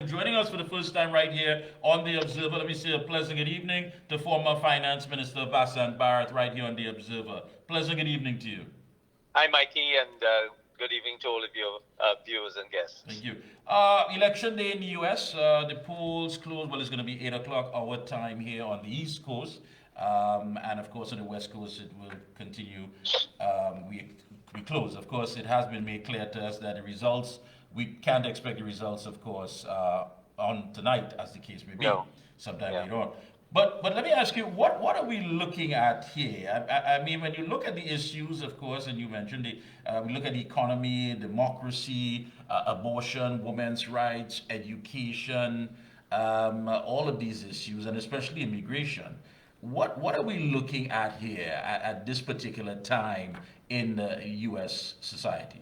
Joining us for the first time right here on The Observer. Let me say a pleasant good evening to former Finance Minister Vasant Bharath right here on The Observer. Pleasant good evening to you. Hi, Mikey, and good evening to all of your viewers and guests. Thank you. Election day in the U.S. The polls close. Well, it's going to be 8 o'clock our time here on the East Coast. And of course, on the West Coast, it will continue. We close. Of course, it has been made clear to us that the results, we can't expect the results, of course, on tonight, as the case may be, sometime later on. But let me ask you, what are we looking at here? I mean, when you look at the issues, of course, and you mentioned we look at the economy, democracy, abortion, women's rights, education, all of these issues, and especially immigration. What are we looking at here at this particular time in U.S. society?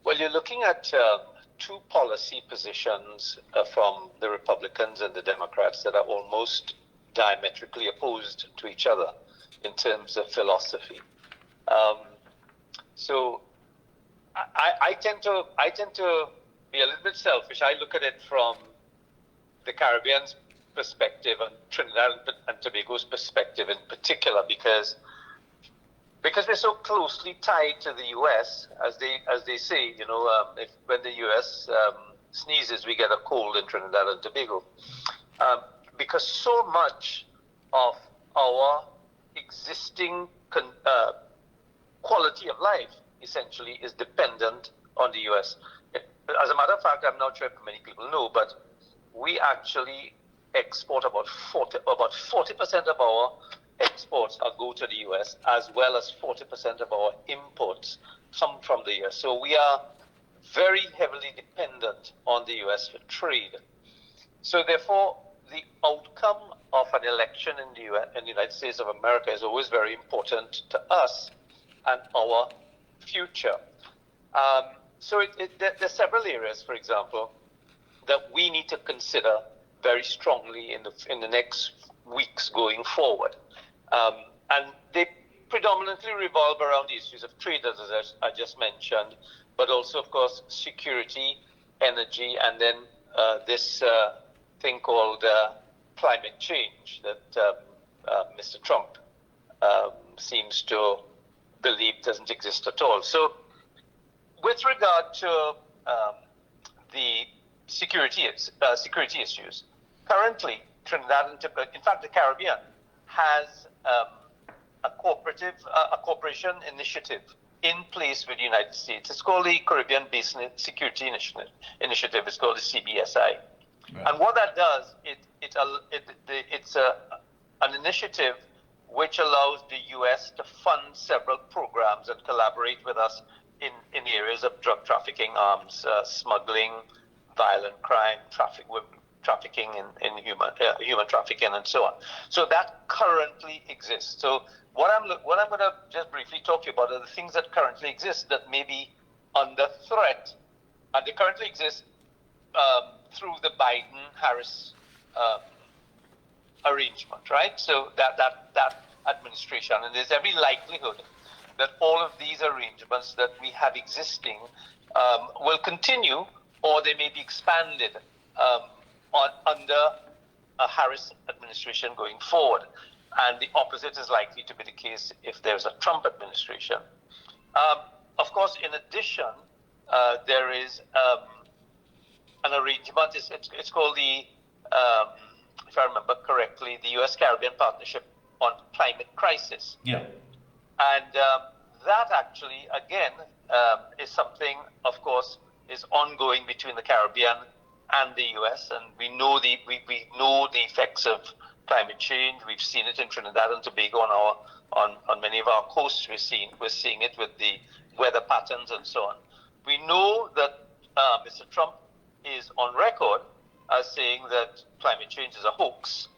Well, you're looking at two policy positions from the Republicans and the Democrats that are almost diametrically opposed to each other in terms of philosophy. So I tend to be a little bit selfish. I look at it from the Caribbean's perspective and Trinidad and Tobago's perspective in particular, because they're so closely tied to the U.S. as they say, if when the U.S. Sneezes, we get a cold in Trinidad and Tobago, because so much of our existing quality of life essentially is dependent on the U.S. As a matter of fact, I'm not sure if many people know, but we actually export about 40% of our exports go to the U.S., as well as 40% of our imports come from the U.S. So we are very heavily dependent on the U.S. for trade. So therefore, the outcome of an election in the United States of America is always very important to us and our future. So there's several areas, for example, that we need to consider very strongly in the next weeks going forward. And they predominantly revolve around the issues of trade, as I just mentioned, but also, of course, security, energy, and then this thing called climate change that Mr. Trump seems to believe doesn't exist at all. So with regard to the security issues, currently, Trinidad and Tobago, in fact, the Caribbean, has a cooperation initiative in place with the United States. It's called the Caribbean Basin Security Initiative. It's called the CBSI. Right. And what that does, it's an initiative which allows the U.S. to fund several programs and collaborate with us in areas of drug trafficking, arms smuggling, violent crime, trafficking in human trafficking, and so on. So that currently exists. So what I'm going to just briefly talk to you about are the things that currently exist that may be under threat, and they currently exist through the Biden-Harris arrangement, right? So that administration, and there's every likelihood that all of these arrangements that we have existing will continue, or they may be expanded under a Harris administration going forward. And the opposite is likely to be the case if there's a Trump administration. Of course, in addition, there is an arrangement. It's called the, if I remember correctly, the U.S. Caribbean Partnership on Climate Crisis. Yeah. And that actually, again, is something, of course, is ongoing between the Caribbean and the U.S. And we know the effects of climate change. We've seen it in Trinidad and Tobago on many of our coasts. We're seeing it with the weather patterns and so on. We know that Mr. Trump is on record as saying that climate change is a hoax,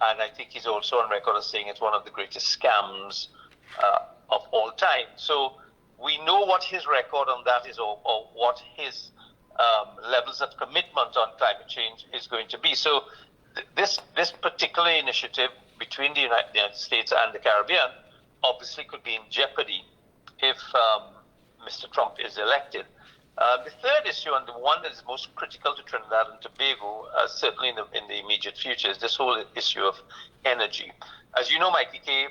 and I think he's also on record as saying it's one of the greatest scams of all time. So we know what his record on that is, or what his levels of commitment on climate change is going to be. So this particular initiative between the United States and the Caribbean obviously could be in jeopardy if Mr. Trump is elected. The third issue, and the one that is most critical to Trinidad and Tobago, certainly in the immediate future, is this whole issue of energy. As you know, Mikee K,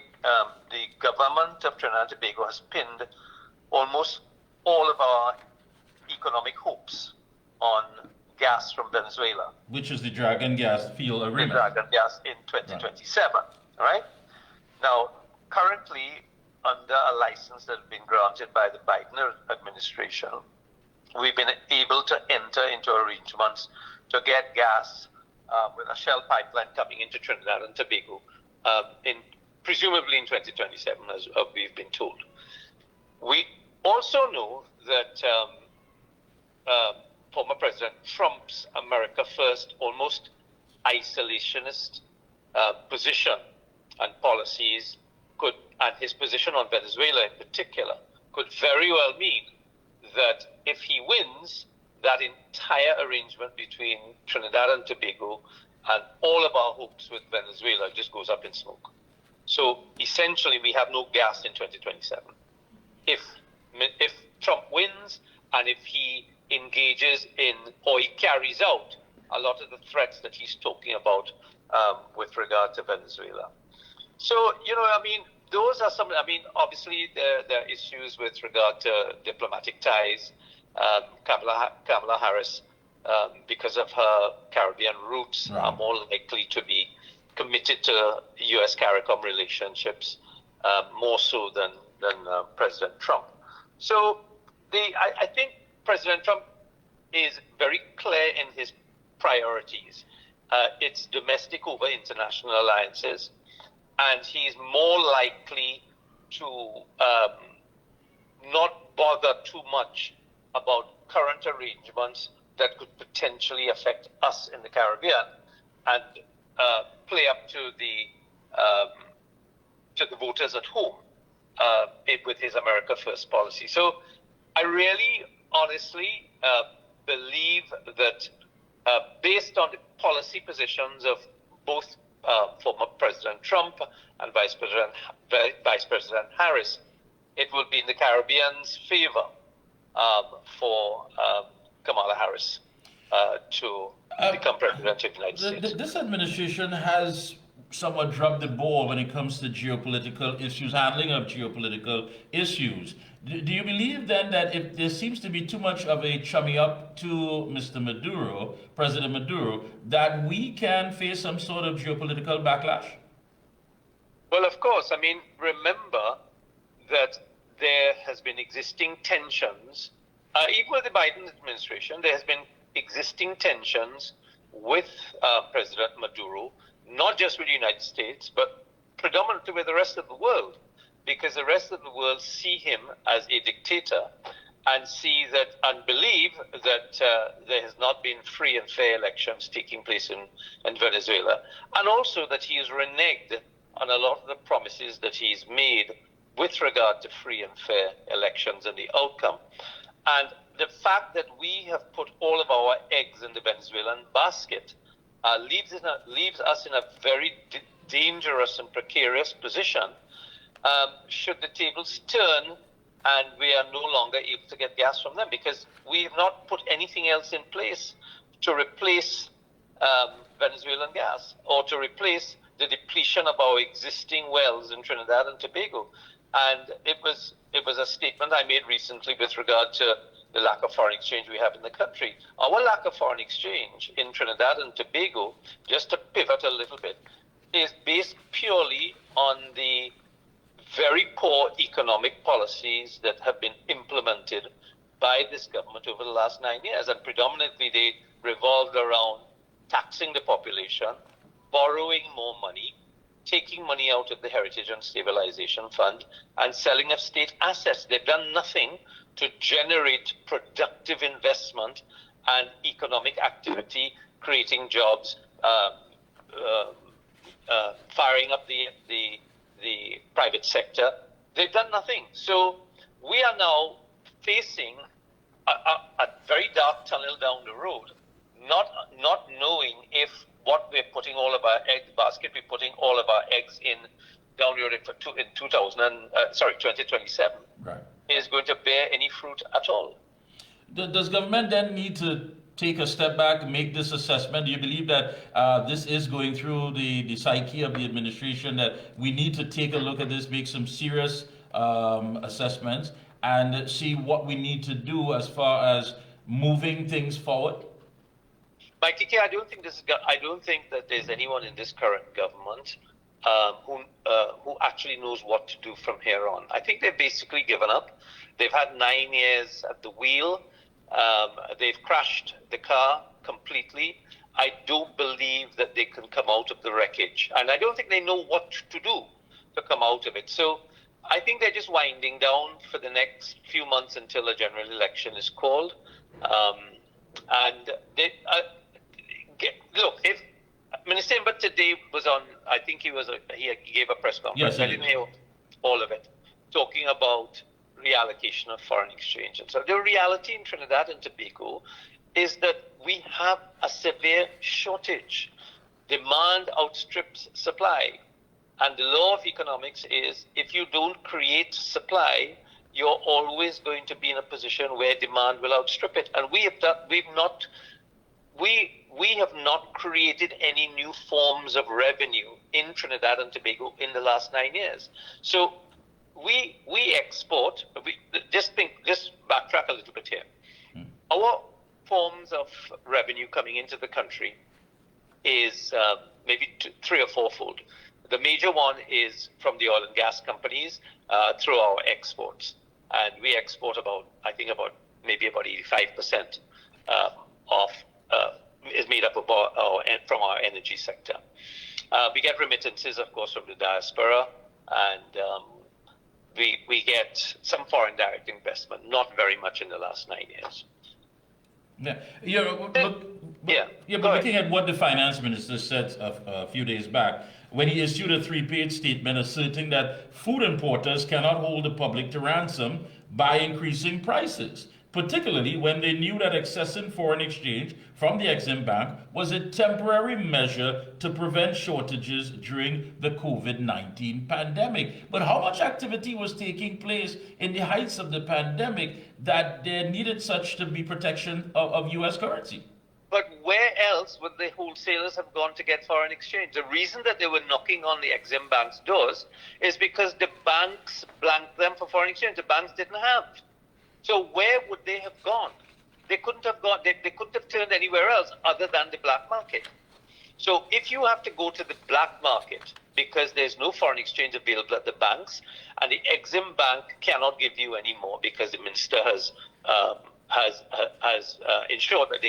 the government of Trinidad and Tobago has pinned almost all of our economic hopes on gas from Venezuela. Which is the Dragon Gas Field Agreement. The Dragon Gas in 2027, right? Now, currently, under a license that has been granted by the Biden administration, we've been able to enter into arrangements to get gas with a Shell pipeline coming into Trinidad and Tobago, presumably in 2027, as we've been told. We also know that former President Trump's America First, almost isolationist position and policies and his position on Venezuela in particular, could very well mean that if he wins, that entire arrangement between Trinidad and Tobago and all of our hopes with Venezuela just goes up in smoke. So essentially, we have no gas in 2027. If Trump wins and if he engages in, or he carries out a lot of the threats that he's talking about with regard to Venezuela. So, those are some, obviously there are issues with regard to diplomatic ties. Kamala Harris, because of her Caribbean roots, are more likely to be committed to U.S. CARICOM relationships, more so than President Trump. So I think President Trump is very clear in his priorities. It's domestic over international alliances, and he's more likely to not bother too much about current arrangements that could potentially affect us in the Caribbean, and play up to the voters at home with his America First policy. So I really, honestly believe that based on the policy positions of both former President Trump and Vice President Harris, it will be in the Caribbean's favor for Kamala Harris to become president of the United States. This administration has somewhat dropped the ball when it comes to geopolitical issues, handling of geopolitical issues. Do you believe then that if there seems to be too much of a chummy up to Mr. Maduro, President Maduro, that we can face some sort of geopolitical backlash? Well, of course. Remember that there has been existing tensions, even with the Biden administration, there has been existing tensions with President Maduro, not just with the United States, but predominantly with the rest of the world, because the rest of the world see him as a dictator and believe that there has not been free and fair elections taking place in Venezuela, and also that he has reneged on a lot of the promises that he's made with regard to free and fair elections and the outcome. And the fact that we have put all of our eggs in the Venezuelan basket leaves us in a very dangerous and precarious position should the tables turn and we are no longer able to get gas from them, because we have not put anything else in place to replace Venezuelan gas or to replace the depletion of our existing wells in Trinidad and Tobago. And it was a statement I made recently with regard to the lack of foreign exchange we have in the country. Our lack of foreign exchange in Trinidad and Tobago, just to pivot a little bit, is based purely on the very poor economic policies that have been implemented by this government over the last 9 years. And predominantly they revolved around taxing the population, borrowing more money, taking money out of the Heritage and Stabilization Fund, and selling of state assets. They've done nothing to generate productive investment and economic activity, creating jobs, firing up the private sector. They've done nothing. So we are now facing a very dark tunnel down the road, not knowing if what we're putting all of our egg basket, we're putting all of our eggs in down the road in 2027, right, is going to bear any fruit at all. Does government then need to take a step back and make this assessment? Do you believe that this is going through the psyche of the administration, that we need to take a look at this, make some serious assessments, and see what we need to do as far as moving things forward? Mikey K, I don't think that there's anyone in this current government who actually knows what to do from here on. I think they've basically given up. They've had 9 years at the wheel. They've crashed the car completely. I don't believe that they can come out of the wreckage, and I don't think they know what to do to come out of it. So I think they're just winding down for the next few months until a general election is called. And they, look, if Minister Imbat today was on, I think he gave a press conference. Yes, I didn't hear all of it, talking about reallocation of foreign exchange. And so the reality in Trinidad and Tobago is that we have a severe shortage. Demand outstrips supply. And the law of economics is if you don't create supply, you're always going to be in a position where demand will outstrip it. And we have not created any new forms of revenue in Trinidad and Tobago in the last 9 years. So we export. Just backtrack a little bit here. Our forms of revenue coming into the country is maybe 3 or 4-fold. The major one is from the oil and gas companies through our exports, and we export maybe about 85% is made up of from our energy sector. We get remittances, of course, from the diaspora, and we get some foreign direct investment, not very much in the last 9 years. But looking at what the finance minister said a few days back, when he issued a 3-page statement asserting that food importers cannot hold the public to ransom by increasing prices, particularly when they knew that accessing foreign exchange from the Exim Bank was a temporary measure to prevent shortages during the COVID-19 pandemic. But how much activity was taking place in the heights of the pandemic that there needed such to be protection of U.S. currency? But where else would the wholesalers have gone to get foreign exchange? The reason that they were knocking on the Exim Bank's doors is because the banks blanked them for foreign exchange. The banks didn't have. So where would they have gone? They couldn't have gone. They couldn't have turned anywhere else other than the black market. So if you have to go to the black market because there's no foreign exchange available at the banks, and the Exim Bank cannot give you any more because the minister has ensured that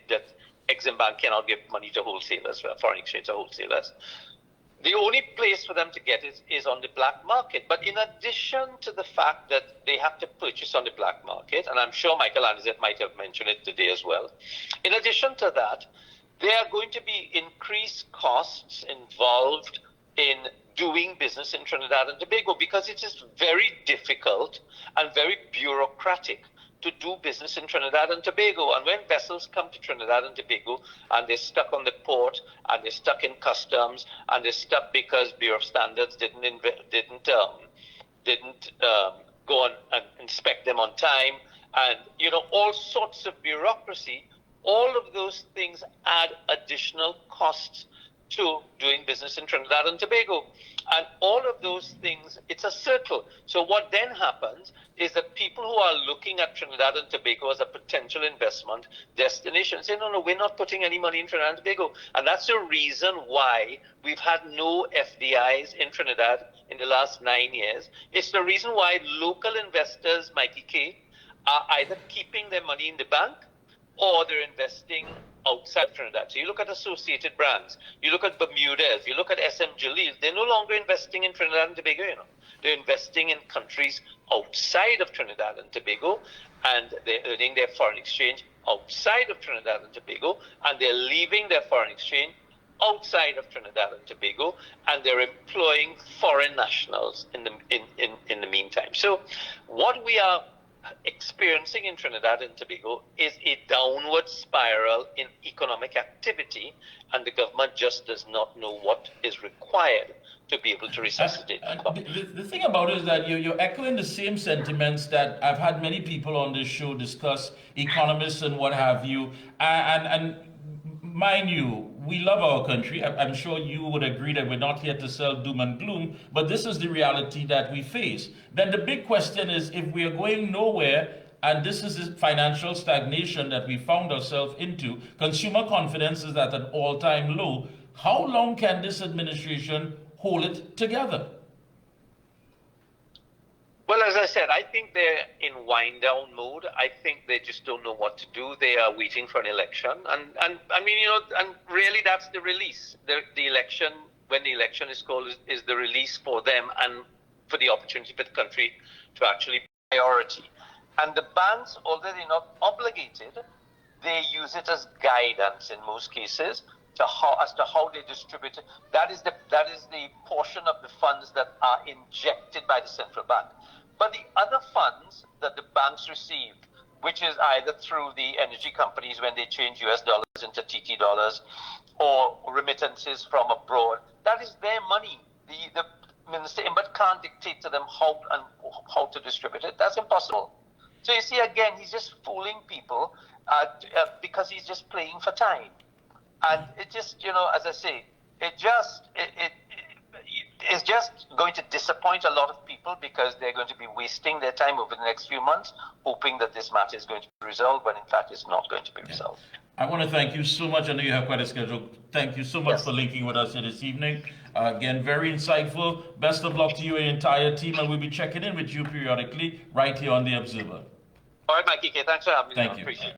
that Exim Bank cannot give money to wholesalers, foreign exchange to wholesalers. The only place for them to get is on the black market. But in addition to the fact that they have to purchase on the black market, and I'm sure Michael Anizet might have mentioned it today as well, in addition to that, there are going to be increased costs involved in doing business in Trinidad and Tobago because it is very difficult and very bureaucratic to do business in Trinidad and Tobago. And when vessels come to Trinidad and Tobago and they're stuck on the port and they're stuck in customs and they're stuck because Bureau of Standards didn't go and inspect them on time, and all sorts of bureaucracy, all of those things add additional costs to doing business in Trinidad and Tobago. And all of those things, it's a circle. So what then happens is that people who are looking at Trinidad and Tobago as a potential investment destination say, no, we're not putting any money in Trinidad and Tobago. And that's the reason why we've had no FDIs in Trinidad in the last 9 years. It's the reason why local investors, Mikee K, are either keeping their money in the bank or they're investing outside Trinidad. So you look at Associated Brands, you look at Bermudez, you look at SM Jalil, they're no longer investing in Trinidad and Tobago, They're investing in countries outside of Trinidad and Tobago, and they're earning their foreign exchange outside of Trinidad and Tobago, and they're leaving their foreign exchange outside of Trinidad and Tobago, and they're employing foreign nationals in the meantime. So what we are experiencing in Trinidad and Tobago is a downward spiral in economic activity, and the government just does not know what is required to be able to resuscitate the economy. The thing about it is that you're echoing the same sentiments that I've had many people on this show discuss, economists and what have you. And mind you, we love our country. I'm sure you would agree that we're not here to sell doom and gloom, but this is the reality that we face. Then the big question is, if we are going nowhere, and this is the financial stagnation that we found ourselves into, consumer confidence is at an all-time low, how long can this administration hold it together? Well, as I said, I think they're in wind down mode. I think they just don't know what to do. They are waiting for an election. And I mean, and really that's the release. The election, when the election is called, is the release for them and for the opportunity for the country to actually priority. And the banks, although they're not obligated, they use it as guidance in most cases as to how they distribute it. That is the portion of the funds that are injected by the central bank. But the other funds that the banks receive, which is either through the energy companies when they change US dollars into TT dollars, or remittances from abroad, that is their money. The Minister Imbert can't dictate to them how to distribute it. That's impossible. So you see, again, he's just fooling people because he's just playing for time. And it just, as I say, it's just going to disappoint a lot of people because they're going to be wasting their time over the next few months, hoping that this matter is going to be resolved, when in fact it's not going to be resolved. I want to thank you so much. I know you have quite a schedule. Thank you so much for linking with us here this evening. Again, very insightful. Best of luck to you and your entire team, and we'll be checking in with you periodically right here on The Observer. All right, Mikee K, thanks for having me. Thank you. Appreciate it.